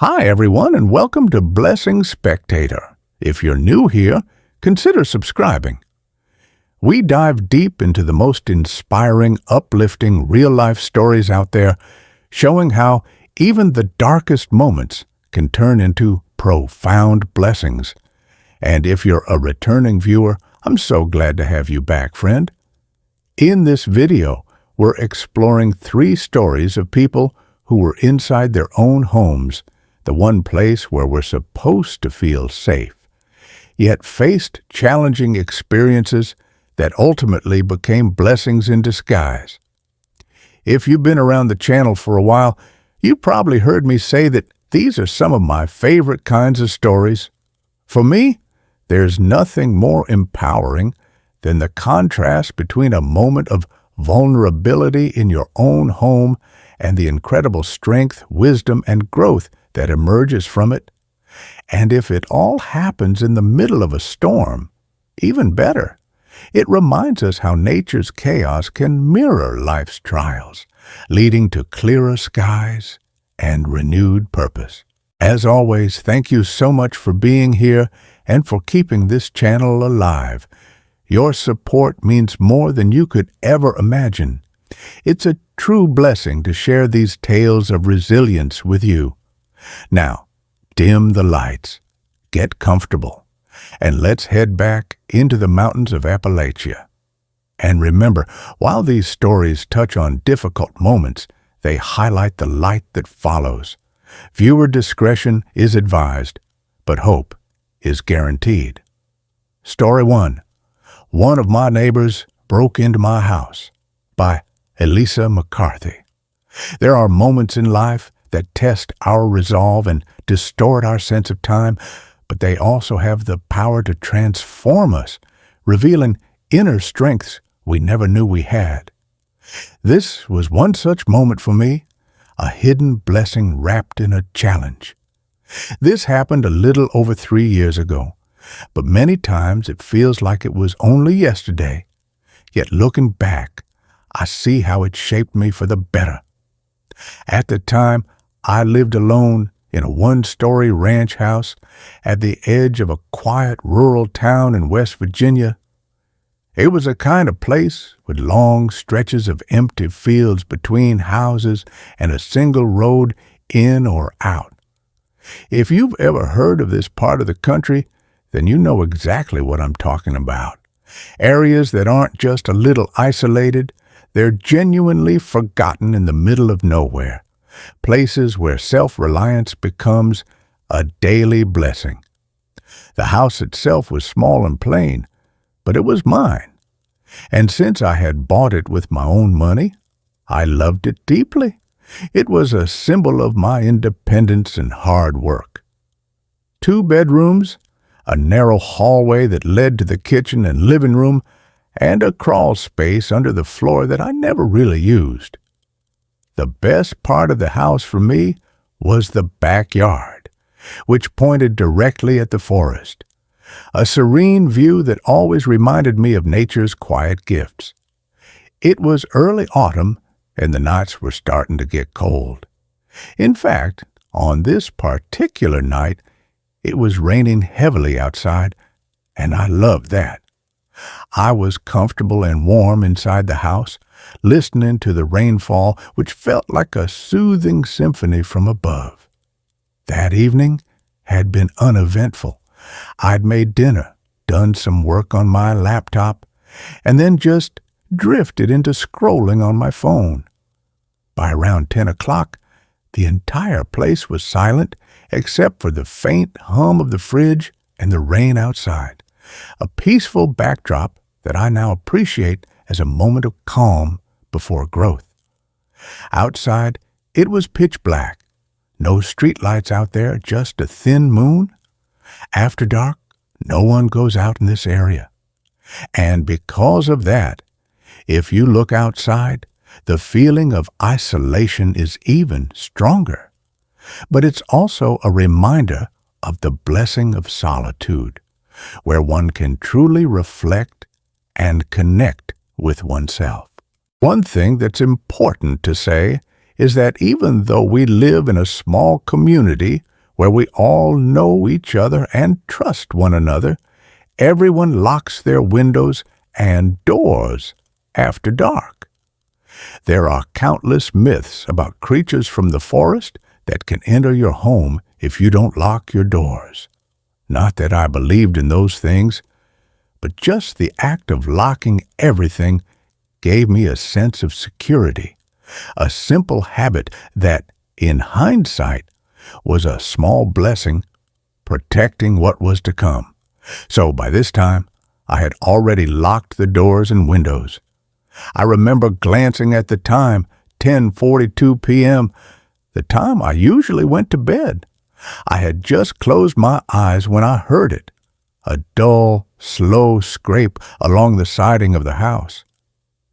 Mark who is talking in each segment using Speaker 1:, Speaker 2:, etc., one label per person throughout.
Speaker 1: Hi, everyone, and welcome to Blessing Spectator. If you're new here, consider subscribing. We dive deep into the most inspiring, uplifting, real-life stories out there, showing how even the darkest moments can turn into profound blessings. And if you're a returning viewer, I'm so glad to have you back, friend. In this video, we're exploring 3 stories of people who were inside their own homes, the one place where we're supposed to feel safe, yet faced challenging experiences that ultimately became blessings in disguise. If you've been around the channel for a while, you probably heard me say that these are some of my favorite kinds of stories. For me, there's nothing more empowering than the contrast between a moment of vulnerability in your own home and the incredible strength, wisdom, and growth that emerges from it. And if it all happens in the middle of a storm, even better. It reminds us how nature's chaos can mirror life's trials, leading to clearer skies and renewed purpose. As always, thank you so much for being here and for keeping this channel alive. Your support means more than you could ever imagine. It's a true blessing to share these tales of resilience with you. Now, dim the lights, get comfortable, and let's head back into the mountains of Appalachia. And remember, while these stories touch on difficult moments, they highlight the light that follows. Viewer discretion is advised, but hope is guaranteed. Story 1. One of my neighbors broke into my house, by Elisa McCarthy. There are moments in life that test our resolve and distort our sense of time, but they also have the power to transform us, revealing inner strengths we never knew we had. This was one such moment for me, a hidden blessing wrapped in a challenge. This happened a little over 3 years ago, but many times it feels like it was only yesterday. Yet looking back, I see how it shaped me for the better. At the time, I lived alone in a 1-story ranch house at the edge of a quiet rural town in West Virginia. It was a kind of place with long stretches of empty fields between houses and a single road in or out. If you've ever heard of this part of the country, then you know exactly what I'm talking about. Areas that aren't just a little isolated, they're genuinely forgotten in the middle of nowhere. Places where self-reliance becomes a daily blessing. The house itself was small and plain, but it was mine. And since I had bought it with my own money, I loved it deeply. It was a symbol of my independence and hard work. 2 bedrooms, a narrow hallway that led to the kitchen and living room, and a crawl space under the floor that I never really used. The best part of the house for me was the backyard, which pointed directly at the forest, a serene view that always reminded me of nature's quiet gifts. It was early autumn, and the nights were starting to get cold. In fact, on this particular night, it was raining heavily outside, and I loved that. I was comfortable and warm inside the house, listening to the rainfall, which felt like a soothing symphony from above. That evening had been uneventful. I'd made dinner, done some work on my laptop, and then just drifted into scrolling on my phone. By around 10 o'clock, the entire place was silent except for the faint hum of the fridge and the rain outside, a peaceful backdrop that I now appreciate as a moment of calm before growth. Outside, it was pitch black. No streetlights out there, just a thin moon. After dark, no one goes out in this area. And because of that, if you look outside, the feeling of isolation is even stronger. But it's also a reminder of the blessing of solitude, where one can truly reflect and connect with oneself. One thing that's important to say is that even though we live in a small community where we all know each other and trust one another, everyone locks their windows and doors after dark. There are countless myths about creatures from the forest that can enter your home if you don't lock your doors. Not that I believed in those things, but just the act of locking everything gave me a sense of security, a simple habit that, in hindsight, was a small blessing protecting what was to come. So by this time, I had already locked the doors and windows. I remember glancing at the time, 10:42 p.m., the time I usually went to bed. I had just closed my eyes when I heard it, a dull, slow scrape along the siding of the house.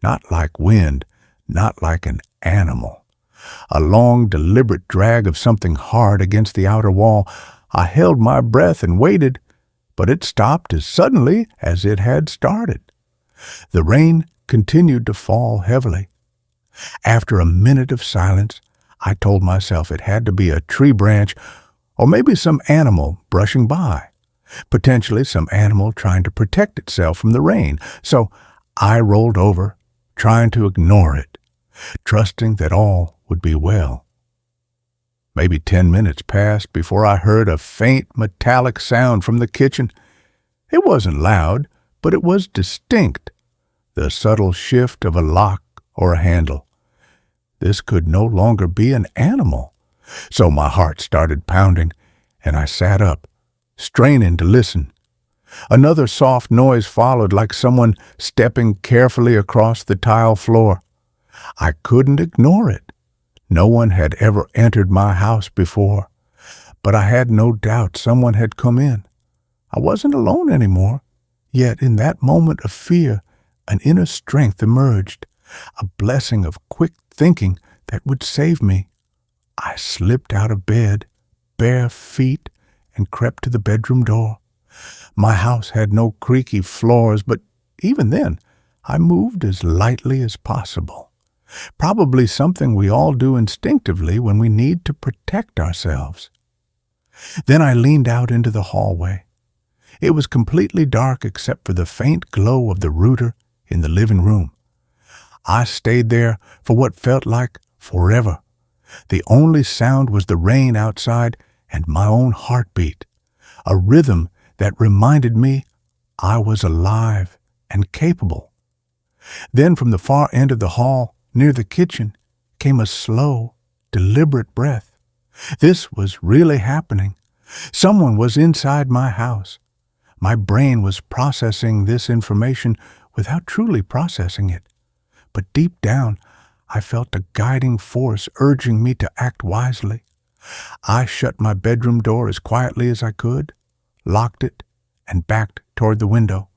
Speaker 1: Not like wind, not like an animal. A long, deliberate drag of something hard against the outer wall. I held my breath and waited, but it stopped as suddenly as it had started. The rain continued to fall heavily. After a minute of silence, I told myself it had to be a tree branch or maybe some animal brushing by, potentially some animal trying to protect itself from the rain. So I rolled over, trying to ignore it, trusting that all would be well. Maybe 10 minutes passed before I heard a faint metallic sound from the kitchen. It wasn't loud, but it was distinct, the subtle shift of a lock or a handle. This could no longer be an animal. So my heart started pounding, and I sat up, straining to listen. Another soft noise followed, like someone stepping carefully across the tile floor. I couldn't ignore it. No one had ever entered my house before, but I had no doubt someone had come in. I wasn't alone anymore, yet in that moment of fear, an inner strength emerged, a blessing of quick thinking that would save me. I slipped out of bed, bare feet, and crept to the bedroom door. My house had no creaky floors, but even then, I moved as lightly as possible. Probably something we all do instinctively when we need to protect ourselves. Then I leaned out into the hallway. It was completely dark except for the faint glow of the router in the living room. I stayed there for what felt like forever. The only sound was the rain outside and my own heartbeat, a rhythm that reminded me I was alive and capable. Then from the far end of the hall, near the kitchen, came a slow, deliberate breath. This was really happening. Someone was inside my house. My brain was processing this information without truly processing it. But deep down, I felt a guiding force urging me to act wisely. I shut my bedroom door as quietly as I could, locked it, and backed toward the window.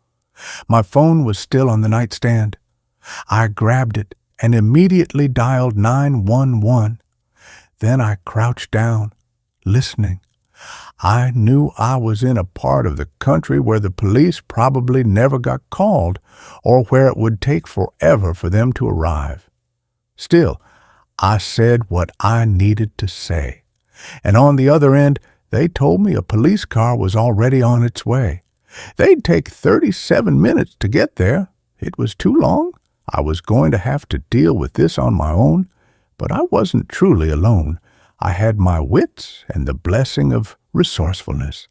Speaker 1: My phone was still on the nightstand. I grabbed it and immediately dialed 911. Then I crouched down, listening. I knew I was in a part of the country where the police probably never got called, or where it would take forever for them to arrive. Still, I said what I needed to say, and on the other end, they told me a police car was already on its way. They'd take 37 minutes to get there. It was too long. I was going to have to deal with this on my own, but I wasn't truly alone. I had my wits and the blessing of resourcefulness.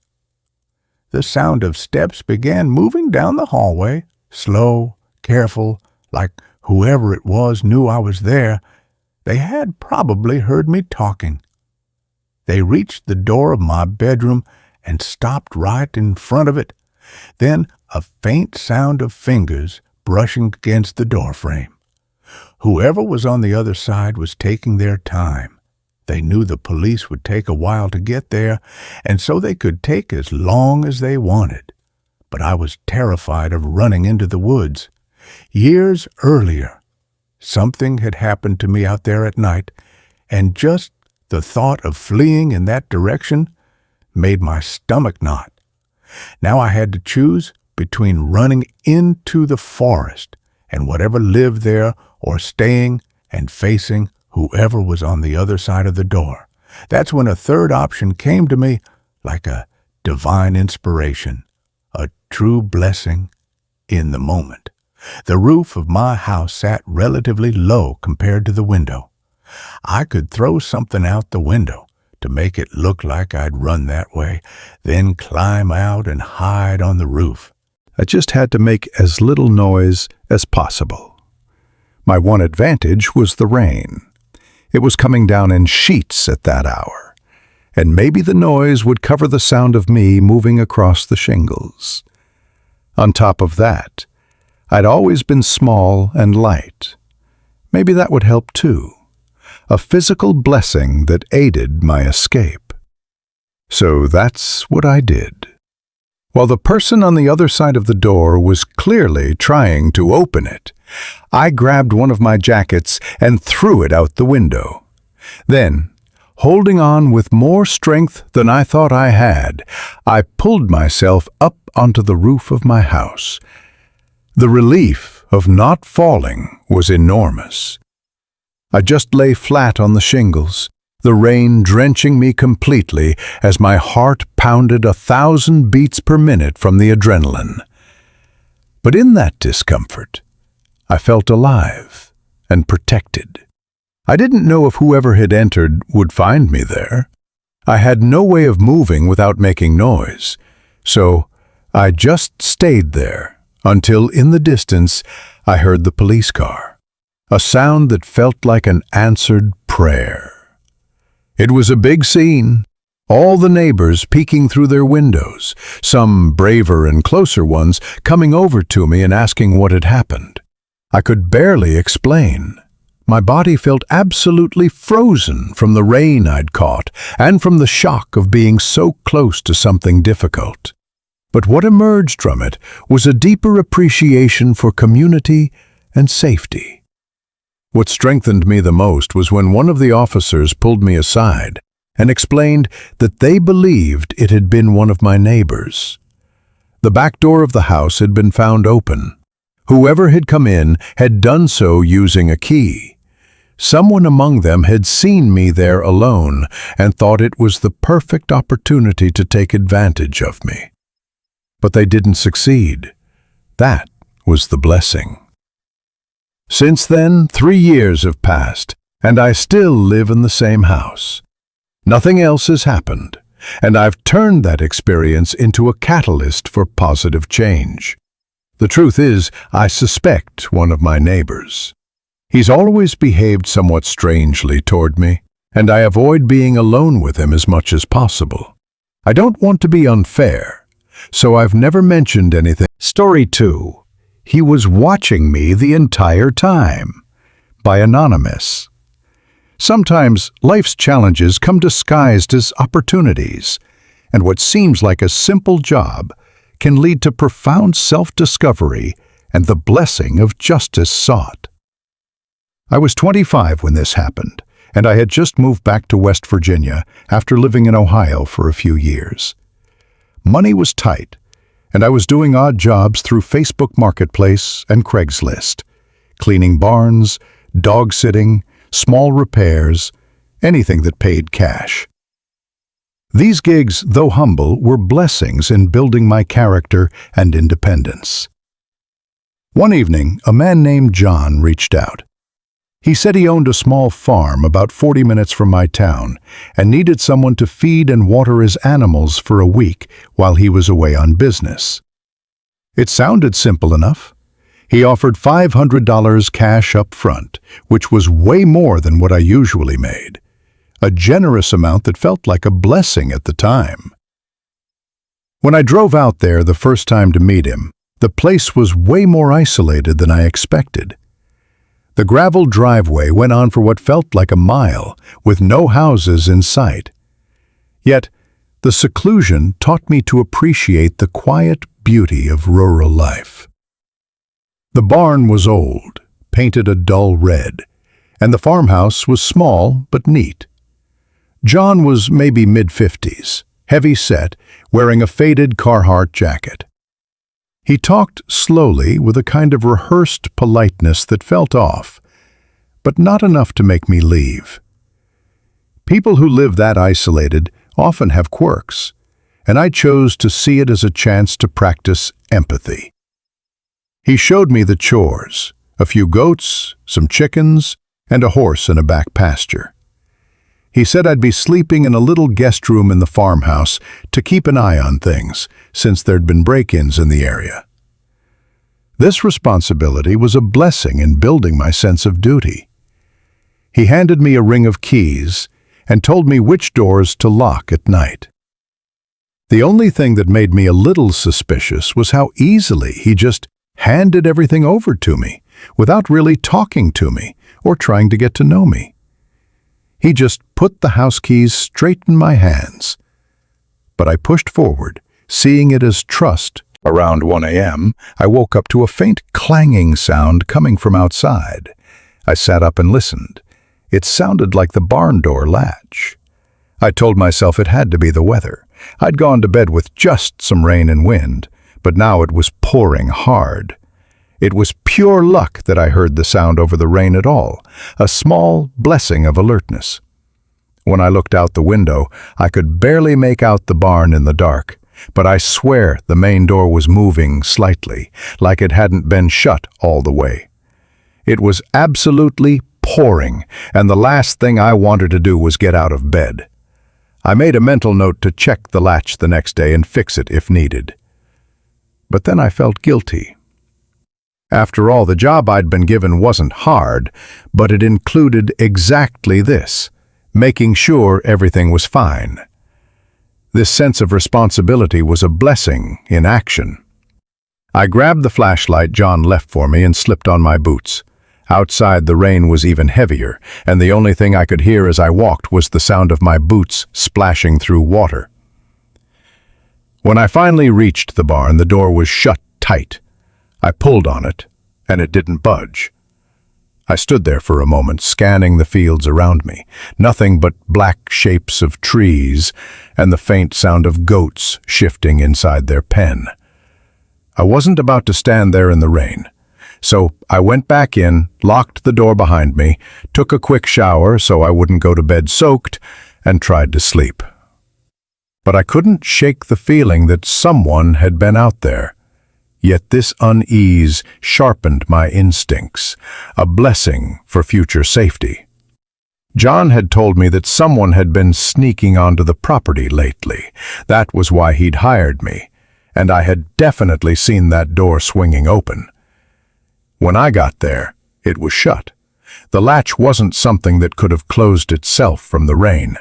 Speaker 1: The sound of steps began moving down the hallway, slow, careful, like whoever it was knew I was there. They had probably heard me talking. They reached the door of my bedroom and stopped right in front of it. Then a faint sound of fingers brushing against the doorframe. Whoever was on the other side was taking their time. They knew the police would take a while to get there, and so they could take as long as they wanted. But I was terrified of running into the woods. Years earlier, something had happened to me out there at night, and just the thought of fleeing in that direction made my stomach knot. Now I had to choose between running into the forest and whatever lived there, or staying and facing whoever was on the other side of the door. That's when a third option came to me like a divine inspiration, a true blessing in the moment. The roof of my house sat relatively low compared to the window. I could throw something out the window to make it look like I'd run that way, then climb out and hide on the roof.
Speaker 2: I just had to make as little noise as possible. My one advantage was the rain. It was coming down in sheets at that hour, and maybe the noise would cover the sound of me moving across the shingles. On top of that, I'd always been small and light. Maybe that would help too. A physical blessing that aided my escape. So that's what I did. While the person on the other side of the door was clearly trying to open it, I grabbed one of my jackets and threw it out the window. Then, holding on with more strength than I thought I had, I pulled myself up onto the roof of my house. The relief of not falling was enormous. I just lay flat on the shingles, the rain drenching me completely as my heart pounded 1,000 beats per minute from the adrenaline. But in that discomfort, I felt alive and protected. I didn't know if whoever had entered would find me there. I had no way of moving without making noise, so I just stayed there until in the distance I heard the police car. A sound that felt like an answered prayer. It was a big scene, all the neighbors peeking through their windows, some braver and closer ones coming over to me and asking what had happened. I could barely explain. My body felt absolutely frozen from the rain I'd caught and from the shock of being so close to something difficult. But what emerged from it was a deeper appreciation for community and safety. What strengthened me the most was when one of the officers pulled me aside and explained that they believed it had been one of my neighbors. The back door of the house had been found open. Whoever had come in had done so using a key. Someone among them had seen me there alone and thought it was the perfect opportunity to take advantage of me. But they didn't succeed. That was the blessing. Since then, 3 years have passed, and I still live in the same house. Nothing else has happened, and I've turned that experience into a catalyst for positive change. The truth is, I suspect one of my neighbors. He's always behaved somewhat strangely toward me, and I avoid being alone with him as much as possible. I don't want to be unfair, so I've never mentioned anything. Story 2. He was watching me the entire time. By Anonymous. Sometimes life's challenges come disguised as opportunities, and what seems like a simple job can lead to profound self-discovery and the blessing of justice sought. I was 25 when this happened, and I had just moved back to West Virginia after living in Ohio for a few years. Money was tight, and I was doing odd jobs through Facebook Marketplace and Craigslist, cleaning barns, dog sitting, small repairs, anything that paid cash. These gigs, though humble, were blessings in building my character and independence. One evening, a man named John reached out. He said he owned a small farm about 40 minutes from my town and needed someone to feed and water his animals for a week while he was away on business. It sounded simple enough. He offered $500 cash up front, which was way more than what I usually made. A generous amount that felt like a blessing at the time. When I drove out there the first time to meet him, the place was way more isolated than I expected. The gravel driveway went on for what felt like a mile, with no houses in sight. Yet, the seclusion taught me to appreciate the quiet beauty of rural life. The barn was old, painted a dull red, and the farmhouse was small but neat. John was maybe mid-50s, heavy-set, wearing a faded Carhartt jacket. He talked slowly with a kind of rehearsed politeness that felt off, but not enough to make me leave. People who live that isolated often have quirks, and I chose to see it as a chance to practice empathy. He showed me the chores, a few goats, some chickens, and a horse in a back pasture. He said I'd be sleeping in a little guest room in the farmhouse to keep an eye on things, since there'd been break-ins in the area. This responsibility was a blessing in building my sense of duty. He handed me a ring of keys and told me which doors to lock at night. The only thing that made me a little suspicious was how easily he just handed everything over to me, without really talking to me or trying to get to know me. He just put the house keys straight in my hands. But I pushed forward, seeing it as trust. Around 1 a.m., I woke up to a faint clanging sound coming from outside. I sat up and listened. It sounded like the barn door latch. I told myself it had to be the weather. I'd gone to bed with just some rain and wind, but now it was pouring hard. It was pure luck that I heard the sound over the rain at all, a small blessing of alertness. When I looked out the window, I could barely make out the barn in the dark, but I swear the main door was moving slightly, like it hadn't been shut all the way. It was absolutely pouring, and the last thing I wanted to do was get out of bed. I made a mental note to check the latch the next day and fix it if needed. But then I felt guilty. After all, the job I'd been given wasn't hard, but it included exactly this, making sure everything was fine. This sense of responsibility was a blessing in action. I grabbed the flashlight John left for me and slipped on my boots. Outside, the rain was even heavier, and the only thing I could hear as I walked was the sound of my boots splashing through water. When I finally reached the barn, the door was shut tight. I pulled on it, and it didn't budge. I stood there for a moment, scanning the fields around me, nothing but black shapes of trees and the faint sound of goats shifting inside their pen. I wasn't about to stand there in the rain. So I went back in, locked the door behind me, took a quick shower so I wouldn't go to bed soaked, and tried to sleep. But I couldn't shake the feeling that someone had been out there. Yet this unease sharpened my instincts, a blessing for future safety. John had told me that someone had been sneaking onto the property lately. That was why he'd hired me, and I had definitely seen that door swinging open. When I got there, it was shut. The latch wasn't something that could have closed itself from the rain.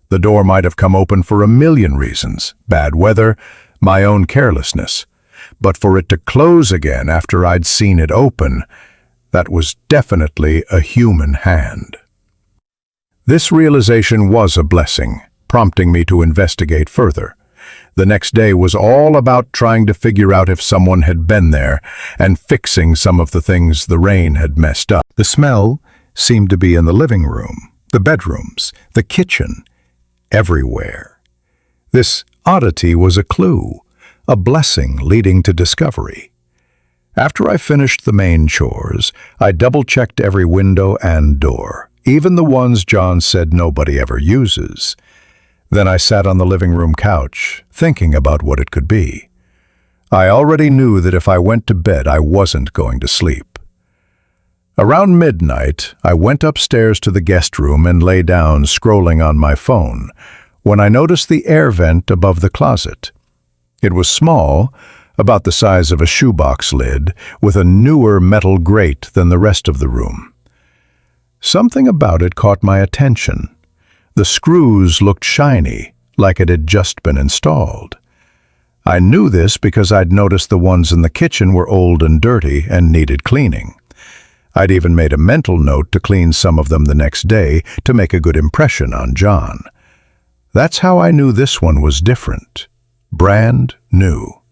Speaker 2: The door might have come open for a million reasons, bad weather, my own carelessness. But for it to close again after I'd seen it open, that was definitely a human hand. This realization was a blessing, prompting me to investigate further. The next day was all about trying to figure out if someone had been there and fixing some of the things the rain had messed up. The smell seemed to be in the living room, the bedrooms, the kitchen, everywhere. This oddity was a clue, a blessing leading to discovery. After I finished the main chores, I double-checked every window and door, even the ones John said nobody ever uses. Then I sat on the living room couch, thinking about what it could be. I already knew that if I went to bed, I wasn't going to sleep. Around midnight, I went upstairs to the guest room and lay down scrolling on my phone, when I noticed the air vent above the closet. It was small, about the size of a shoebox lid, with a newer metal grate than the rest of the room. Something about it caught my attention. The screws looked shiny, like it had just been installed. I knew this because I'd noticed the ones in the kitchen were old and dirty and needed cleaning. I'd even made a mental note to clean some of them the next day to make a good impression on John. That's how I knew this one was different, brand new.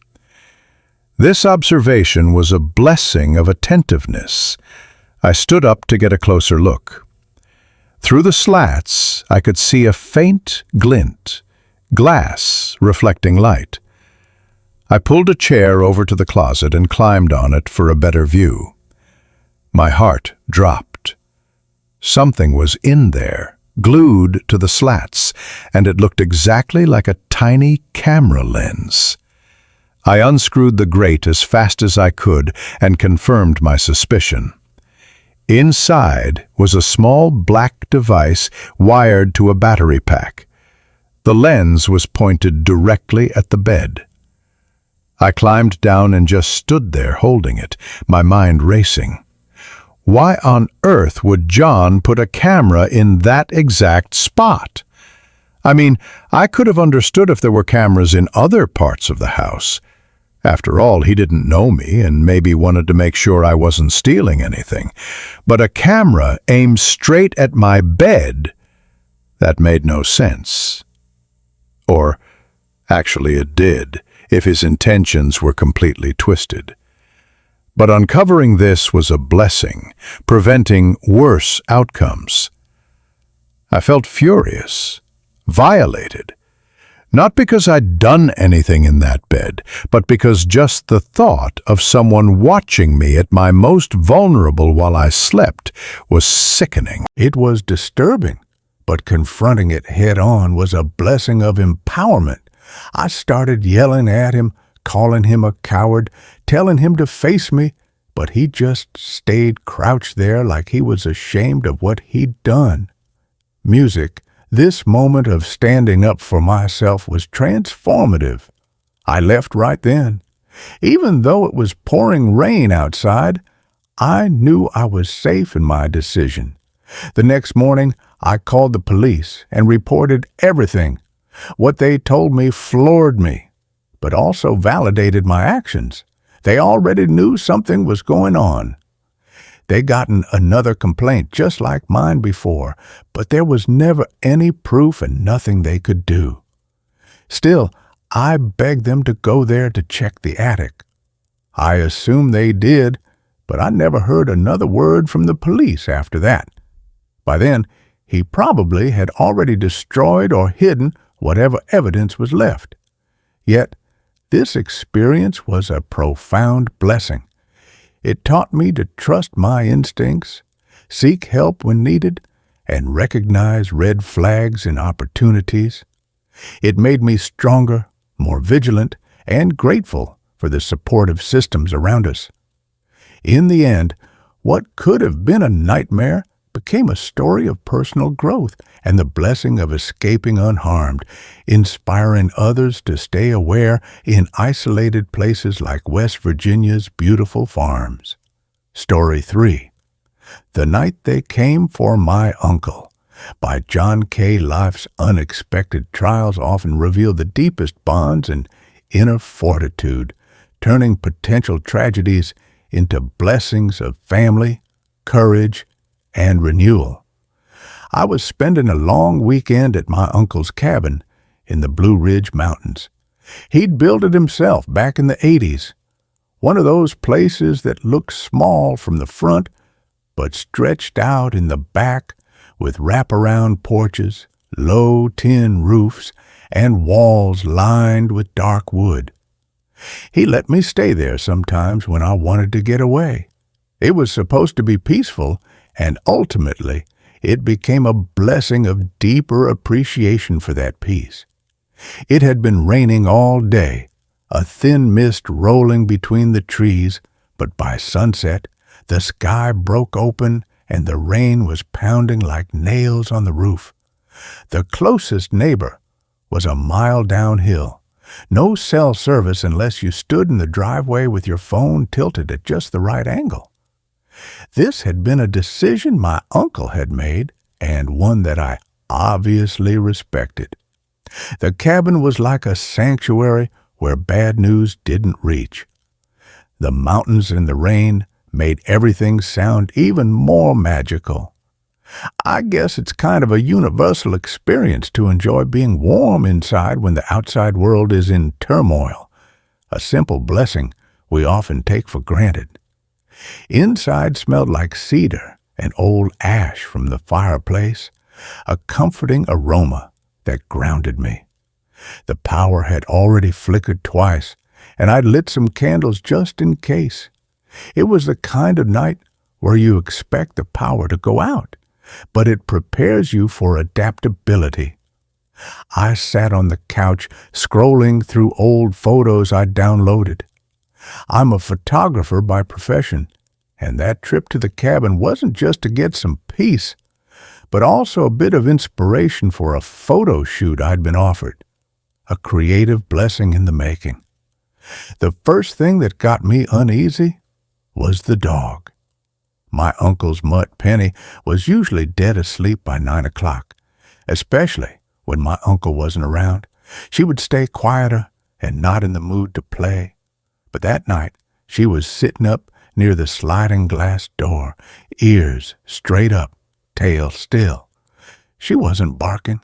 Speaker 2: This observation was a blessing of attentiveness. I stood up to get a closer look. Through the slats, I could see a faint glint, glass reflecting light. I pulled a chair over to the closet and climbed on it for a better view. My heart dropped. Something was in there, glued to the slats, and it looked exactly like a tiny camera lens. I unscrewed the grate as fast as I could and confirmed my suspicion. Inside was a small black device wired to a battery pack. The lens was pointed directly at the bed. I climbed down and just stood there holding it, my mind racing. Why on earth would John put a camera in that exact spot? I mean, I could have understood if there were cameras in other parts of the house. After all, he didn't know me and maybe wanted to make sure I wasn't stealing anything. But a camera aimed straight at my bed? That made no sense. Or, actually it did, if his intentions were completely twisted. But uncovering this was a blessing, preventing worse outcomes. I felt furious, violated. Not because I'd done anything in that bed, but because just the thought of someone watching me at my most vulnerable while I slept was sickening.
Speaker 1: It was disturbing, but confronting it head-on was a blessing of empowerment. I started yelling at him, calling him a coward, telling him to face me, but he just stayed crouched there like he was ashamed of what he'd done. Music. This moment of standing up for myself was transformative. I left right then. Even though it was pouring rain outside, I knew I was safe in my decision. The next morning, I called the police and reported everything. What they told me floored me, but also validated my actions. They already knew something was going on. They'd gotten another complaint just like mine before, but there was never any proof and nothing they could do. Still, I begged them to go there to check the attic. I assumed they did, but I never heard another word from the police after that. By then, he probably had already destroyed or hidden whatever evidence was left. Yet, this experience was a profound blessing. It taught me to trust my instincts, seek help when needed, and recognize red flags and opportunities. It made me stronger, more vigilant, and grateful for the supportive systems around us. In the end, what could have been a nightmare became a story of personal growth and the blessing of escaping unharmed, inspiring others to stay aware in isolated places like West Virginia's beautiful farms. Story 3. The Night They Came for My Uncle. By John K. Life's unexpected trials often reveal the deepest bonds and inner fortitude, turning potential tragedies into blessings of family, courage, and renewal. I was spending a long weekend at my uncle's cabin in the Blue Ridge Mountains. He'd built it himself back in the 80s. One of those places that looked small from the front, but stretched out in the back with wraparound porches, low tin roofs, and walls lined with dark wood. He let me stay there sometimes when I wanted to get away. It was supposed to be peaceful, and ultimately, it became a blessing of deeper appreciation for that peace. It had been raining all day, a thin mist rolling between the trees, but by sunset, the sky broke open and the rain was pounding like nails on the roof. The closest neighbor was a mile downhill. No cell service unless you stood in the driveway with your phone tilted at just the right angle. This had been a decision my uncle had made, and one that I obviously respected. The cabin was like a sanctuary where bad news didn't reach. The mountains and the rain made everything sound even more magical. I guess it's kind of a universal experience to enjoy being warm inside when the outside world is in turmoil, a simple blessing we often take for granted. Inside smelled like cedar and old ash from the fireplace, a comforting aroma that grounded me. The power had already flickered twice, and I'd lit some candles just in case. It was the kind of night where you expect the power to go out, but it prepares you for adaptability. I sat on the couch scrolling through old photos I'd downloaded. I'm a photographer by profession, and that trip to the cabin wasn't just to get some peace, but also a bit of inspiration for a photo shoot I'd been offered. A creative blessing in the making. The first thing that got me uneasy was the dog. My uncle's mutt Penny was usually dead asleep by 9 o'clock, especially when my uncle wasn't around. She would stay quieter and not in the mood to play. But that night, she was sitting up near the sliding glass door, ears straight up, tail still. She wasn't barking.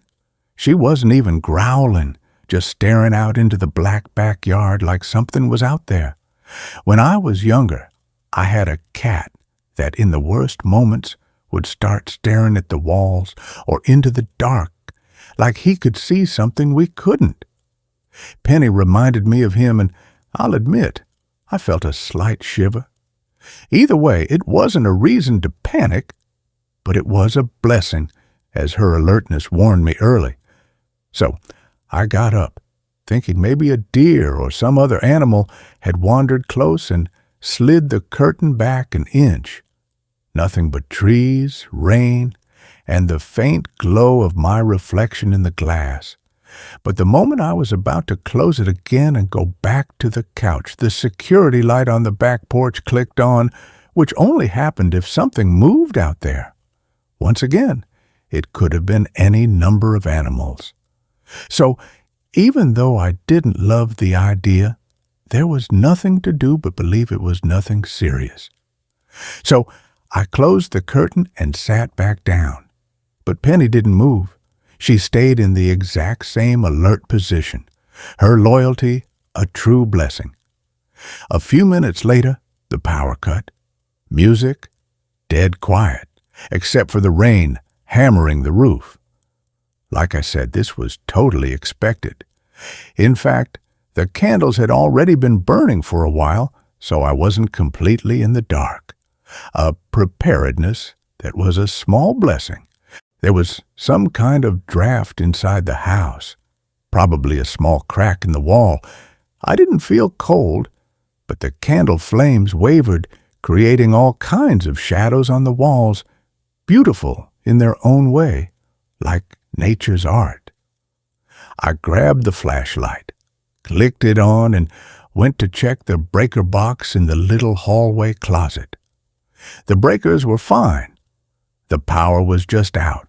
Speaker 1: She wasn't even growling, just staring out into the black backyard like something was out there. When I was younger, I had a cat that in the worst moments would start staring at the walls or into the dark, like he could see something we couldn't. Penny reminded me of him, and I'll admit, I felt a slight shiver. Either way, it wasn't a reason to panic, but it was a blessing, as her alertness warned me early. So I got up, thinking maybe a deer or some other animal had wandered close and slid the curtain back an inch. Nothing but trees, rain, and the faint glow of my reflection in the glass. But the moment I was about to close it again and go back to the couch, the security light on the back porch clicked on, which only happened if something moved out there. Once again, it could have been any number of animals. So, even though I didn't love the idea, there was nothing to do but believe it was nothing serious. So, I closed the curtain and sat back down. But Penny didn't move. She stayed in the exact same alert position, her loyalty a true blessing. A few minutes later, the power cut. Music, dead quiet, except for the rain hammering the roof. Like I said, this was totally expected. In fact, the candles had already been burning for a while, so I wasn't completely in the dark. A preparedness that was a small blessing. There was some kind of draft inside the house, probably a small crack in the wall. I didn't feel cold, but the candle flames wavered, creating all kinds of shadows on the walls, beautiful in their own way, like nature's art. I grabbed the flashlight, clicked it on, and went to check the breaker box in the little hallway closet. The breakers were fine. The power was just out.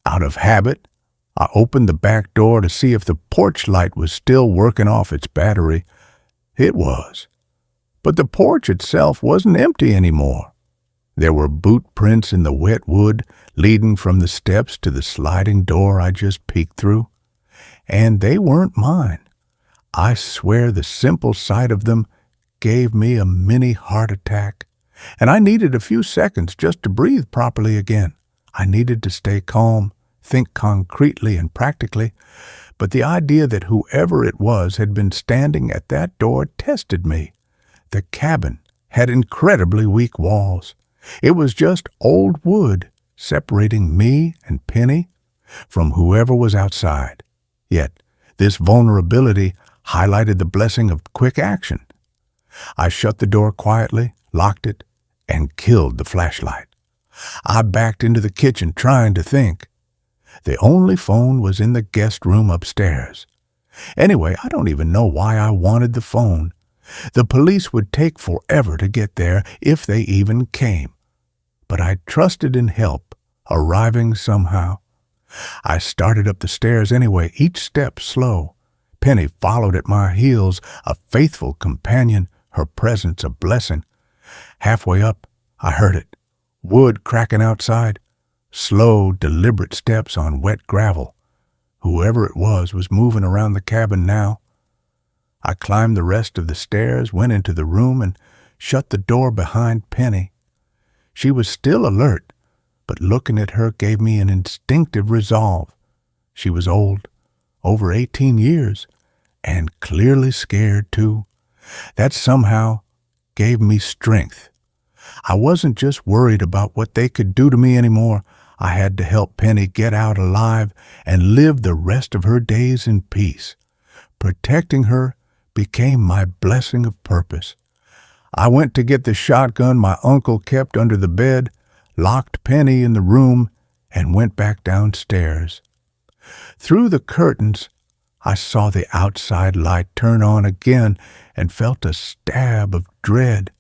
Speaker 1: Out of habit, I opened the back door to see if the porch light was still working off its battery. It was. But the porch itself wasn't empty anymore. There were boot prints in the wet wood leading from the steps to the sliding door I just peeked through. And they weren't mine. I swear the simple sight of them gave me a mini heart attack. And I needed a few seconds just to breathe properly again. I needed to stay calm, think concretely and practically, but the idea that whoever it was had been standing at that door tested me. The cabin had incredibly weak walls. It was just old wood separating me and Penny from whoever was outside. Yet, this vulnerability highlighted the blessing of quick action. I shut the door quietly, locked it, and killed the flashlight. I backed into the kitchen trying to think. The only phone was in the guest room upstairs. Anyway, I don't even know why I wanted the phone. The police would take forever to get there if they even came. But I trusted in help, arriving somehow. I started up the stairs anyway, each step slow. Penny followed at my heels, a faithful companion, her presence a blessing. Halfway up, I heard it. Wood cracking outside. Slow, deliberate steps on wet gravel. Whoever it was moving around the cabin now. I climbed the rest of the stairs, went into the room, and shut the door behind Penny. She was still alert, but looking at her gave me an instinctive resolve. She was old, over 18 years, and clearly scared too. That somehow gave me strength. I wasn't just worried about what they could do to me anymore. I had to help Penny get out alive and live the rest of her days in peace. Protecting her became my blessing of purpose. I went to get the shotgun my uncle kept under the bed, locked Penny in the room, and went back downstairs. Through the curtains, I saw the outside light turn on again and felt a stab of dread.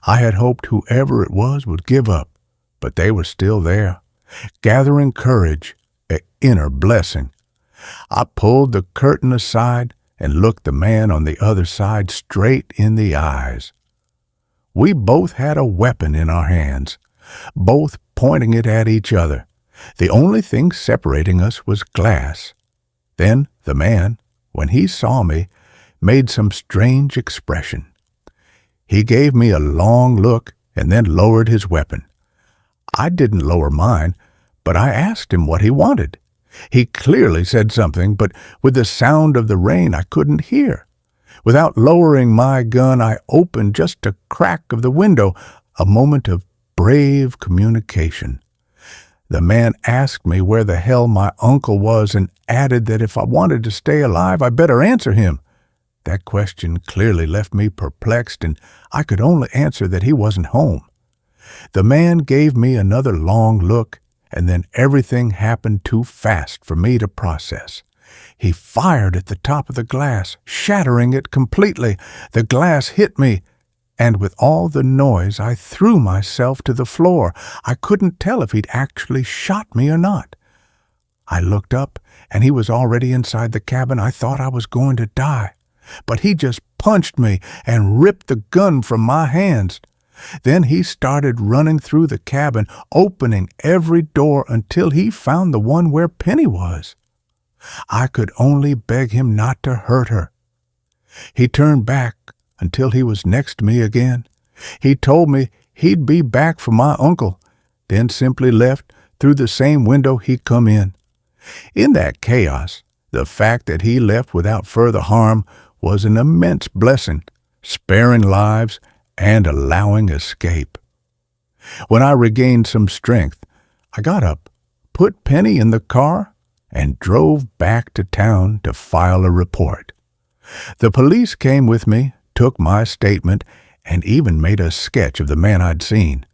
Speaker 1: I had hoped whoever it was would give up, but they were still there, gathering courage, an inner blessing. I pulled the curtain aside and looked the man on the other side straight in the eyes. We both had a weapon in our hands, both pointing it at each other. The only thing separating us was glass. Then the man, when he saw me, made some strange expression. He gave me a long look and then lowered his weapon. I didn't lower mine, but I asked him what he wanted. He clearly said something, but with the sound of the rain I couldn't hear. Without lowering my gun, I opened just a crack of the window, a moment of brave communication. The man asked me where the hell my uncle was and added that if I wanted to stay alive, I better answer him. That question clearly left me perplexed, and I could only answer that he wasn't home. The man gave me another long look, and then everything happened too fast for me to process. He fired at the top of the glass, shattering it completely. The glass hit me, and with all the noise, I threw myself to the floor. I couldn't tell if he'd actually shot me or not. I looked up, and he was already inside the cabin. I thought I was going to die, but he just punched me and ripped the gun from my hands. Then he started running through the cabin, opening every door until he found the one where Penny was. I could only beg him not to hurt her. He turned back until he was next to me again. He told me he'd be back for my uncle, then simply left through the same window he'd come in. In that chaos, the fact that he left without further harm was an immense blessing, sparing lives and allowing escape. When I regained some strength, I got up, put Penny in the car, and drove back to town to file a report. The police came with me, took my statement, and even made a sketch of the man I'd seen.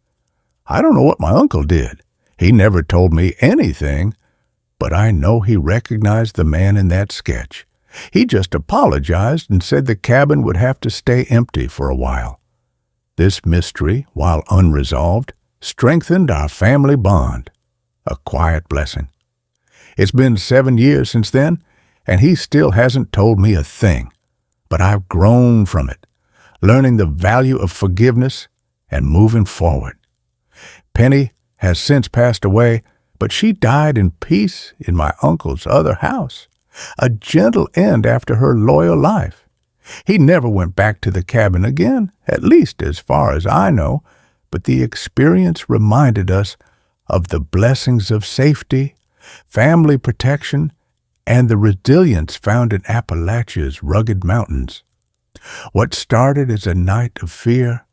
Speaker 1: I don't know what my uncle did. He never told me anything, but I know he recognized the man in that sketch. He just apologized and said the cabin would have to stay empty for a while. This mystery, while unresolved, strengthened our family bond, a quiet blessing. It's been 7 years since then, and he still hasn't told me a thing. But I've grown from it, learning the value of forgiveness and moving forward. Penny has since passed away, but she died in peace in my uncle's other house, a gentle end after her loyal life. He never went back to the cabin again, at least as far as I know, but the experience reminded us of the blessings of safety, family protection, and the resilience found in Appalachia's rugged mountains. What started as a night of fear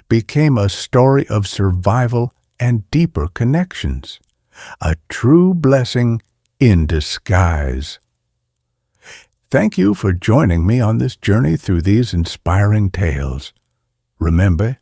Speaker 1: became a story of survival and deeper connections, a true blessing in disguise. Thank you for joining me on this journey through these inspiring tales. Remember,